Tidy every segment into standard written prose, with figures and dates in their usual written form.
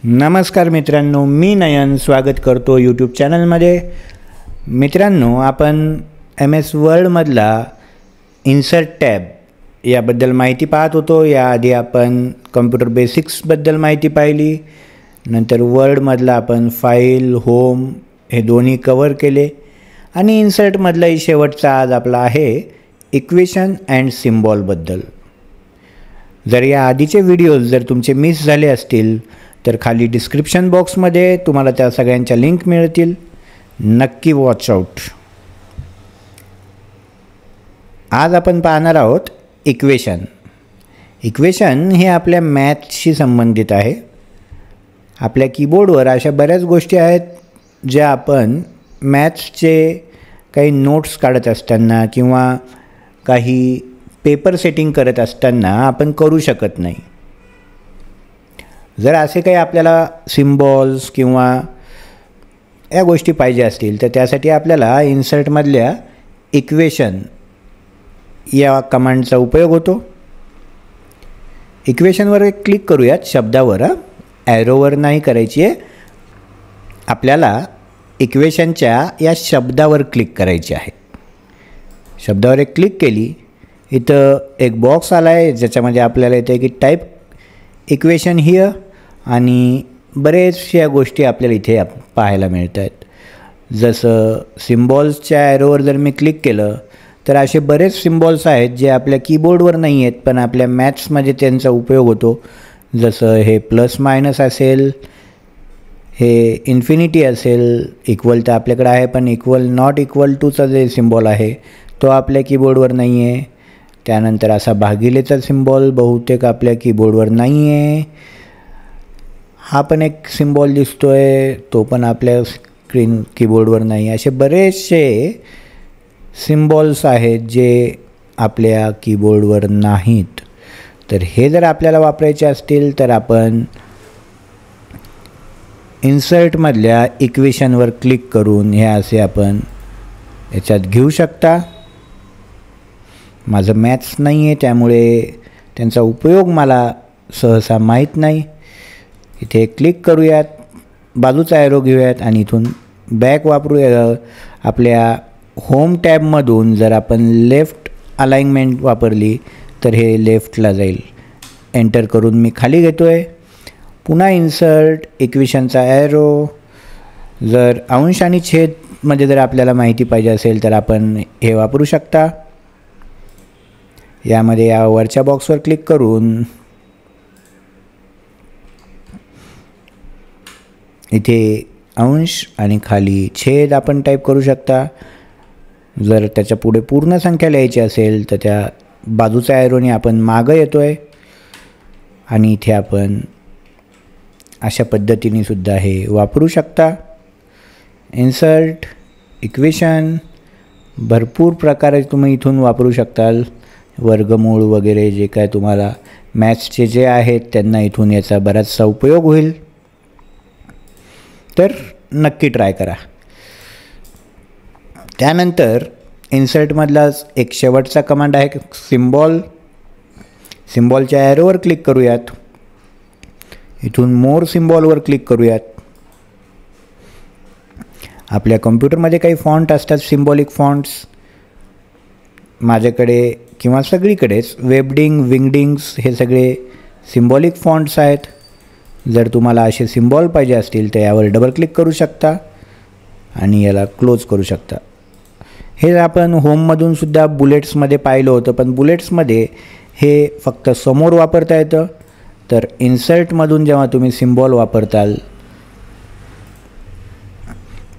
नमस्कार मित्रांनो, मी नयन स्वागत करतो यूट्यूब चॅनलमध्ये। मित्रांनो, आपण MS वर्डमधला इन्सर्ट टॅब याबद्दल माहिती पाहत होतो। याआधी आपण कम्प्युटर बेसिक्सबद्दल माहिती पाहिली, नंतर वर्डमधला आपण फाईल, होम हे दोन्ही कव्हर केले आणि इन्सर्टमधलाही शेवटचा आज आपला आहे इक्वेशन अँड सिम्बॉलबद्दल। जर या आधीचे व्हिडिओज जर तुमचे मिस झाले असतील तर खाली डिस्क्रिप्शन बॉक्समध्ये तुम्हाला त्या सगळ्यांच्या लिंक मिळतील, नक्की वॉच आउट। आज आपण पाहणार आहोत इक्वेशन। इक्वेशन हे आपल्या मॅथ्सशी संबंधित आहे। आपल्या कीबोर्डवर अशा बऱ्याच गोष्टी आहेत ज्या आपण मॅथ्सचे काही नोट्स काढत असताना किंवा काही पेपर सेटिंग करत असताना आपण करू शकत नाही। जर असे काही आपल्याला सिम्बॉल्स किंवा या गोष्टी पाहिजे असतील तर त्यासाठी आपल्याला इन्सर्टमधल्या इक्वेशन या कमांडचा उपयोग होतो। इक्वेशनवर एक क्लिक करूयात, शब्दावर, ॲरोवर नाही करायची आहे। आपल्याला इक्वेशनच्या या शब्दावर क्लिक करायचे आहे। शब्दावर एक क्लिक केली, इथं एक बॉक्स आला आहे ज्याच्यामध्ये आपल्याला येते की टाईप इक्वेशन हिअर आणि बरेचशा गोष्टी आपल्याला इथे पाहायला मिळत आहेत। जसं सिम्बॉल्सच्या ॲरोवर जर मी क्लिक केलं तर असे बरेच सिम्बॉल्स आहेत जे आपल्या कीबोर्डवर नाही आहेत पण आपल्या मॅथ्समध्ये त्यांचा उपयोग होतो। जसं हे प्लस मायनस असेल, हे इन्फिनिटी असेल, इक्वल तर आपल्याकडे आहे पण इक्वल नॉट इक्वल टूचा जे सिम्बॉल आहे तो आपल्या कीबोर्डवर नाही आहे। त्यानंतर असा भागिलेचा सिम्बॉल बहुतेक आपल्या कीबोर्डवर नाही आहे। हा पण एक सिम्बॉल दिसतो आहे, तो पण आपल्या कीबोर्डवर नाही। असे बरेचसे सिम्बॉल्स आहेत जे आपल्या कीबोर्डवर नाहीत। तर हे जर आपल्याला वापरायचे असतील तर आपण इन्सर्टमधल्या इक्वेशनवर क्लिक करून हे असे आपण याच्यात घेऊ शकता। माझं मॅथ्स नाही आहे त्यामुळे त्यांचा उपयोग मला सहसा माहीत नाही। इथे क्लिक करूयात, बाजूचा ॲरो घेऊयात आणि इथून बॅक वापरूया। आपल्या होम टॅबमधून जर आपण लेफ्ट अलाइनमेंट वापरली तर हे लेफ्टला जाईल। एंटर करून मी खाली घेतो आहे। पुन्हा इन्सर्ट, इक्वेशनचा ॲरो। जर अंश आणि छेदमध्ये जर आपल्याला माहिती पाहिजे असेल तर आपण हे वापरू शकता। यामध्ये या वरच्या बॉक्सवर क्लिक करून इथे अंश आणि खाली छेद आपण टाईप करू शकता। जर त्याच्या पुढे पूर्ण संख्या लिहायची असेल तर त्या बाजूच्या ॲरोने आपण मागं येतो आहे आणि इथे आपण अशा पद्धतीने सुद्धा हे वापरू शकता। इन्सर्ट, इक्वेशन भरपूर प्रकारे तुम्ही इथून वापरू शकताल। वर्गमूळ वगैरे जे काय तुम्हाला मॅथ्सचे जे आहेत त्यांना इथून याचा बराचसा उपयोग होईल, तर नक्की ट्राय करा। त्यानंतर इन्सर्टमधलाच एक शेवटचा कमांड आहे सिम्बॉल। सिम्बॉलच्या ॲरोवर क्लिक करूयात, इथून मोर सिम्बॉलवर क्लिक करूयात। आपल्या कम्प्युटरमध्ये काही फॉन्ट असतात, सिम्बॉलिक फॉन्ट्स। माझ्याकडे किंवा सगळीकडेच वेबडिंग, विंगडिंग्स हे सगळे सिम्बॉलिक फॉन्ट्स आहेत। जर तुम्हाला असे सिम्बॉल पाहिजे असतील तर यावर डबल क्लिक करू शकता आणि याला क्लोज करू शकता। हे आपण होममधून सुद्धा बुलेट्समध्ये पाहिलं होतं, पण बुलेट्समध्ये हे फक्त समोर वापरता येतं। तर इन्सर्टमधून जेव्हा तुम्ही सिम्बॉल वापरताल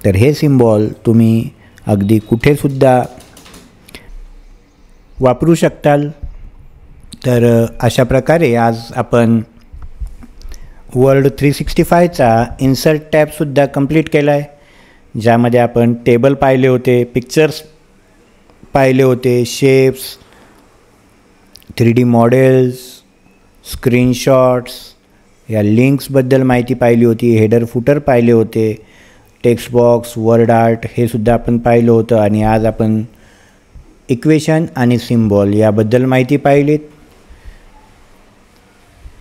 तर हे सिम्बॉल तुम्ही अगदी कुठेसुद्धा वापरू शकताल। तर अशा प्रकारे आज आपण वर्ड 365चा इन्सर्ट टॅबसुद्धा कंप्लीट केला आहे, ज्यामध्ये आपण टेबल पाहिले होते, पिक्चर्स पाहिले होते, शेप्स, 3D मॉडेल्स, स्क्रीनशॉट्स, या लिंक्सबद्दल माहिती पाहिली होती, हेडर फुटर पाहिले होते, टेक्स्ट बॉक्स, वर्ड आर्ट हे सुद्धा आपण पाहिलं होतं आणि आज आपण इक्वेशन आणि सिम्बॉल याबद्दल माहिती पाहिलीत।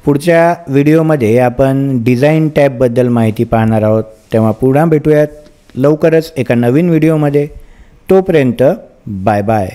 पुढच्या व्हिडिओमध्ये आपण डिझाईन टॅबबद्दल माहिती पाहणार आहोत. तेव्हा पुन्हा भेटूयात लवकरच एका नवीन व्हिडिओमध्ये. तोपर्यंत बाय बाय.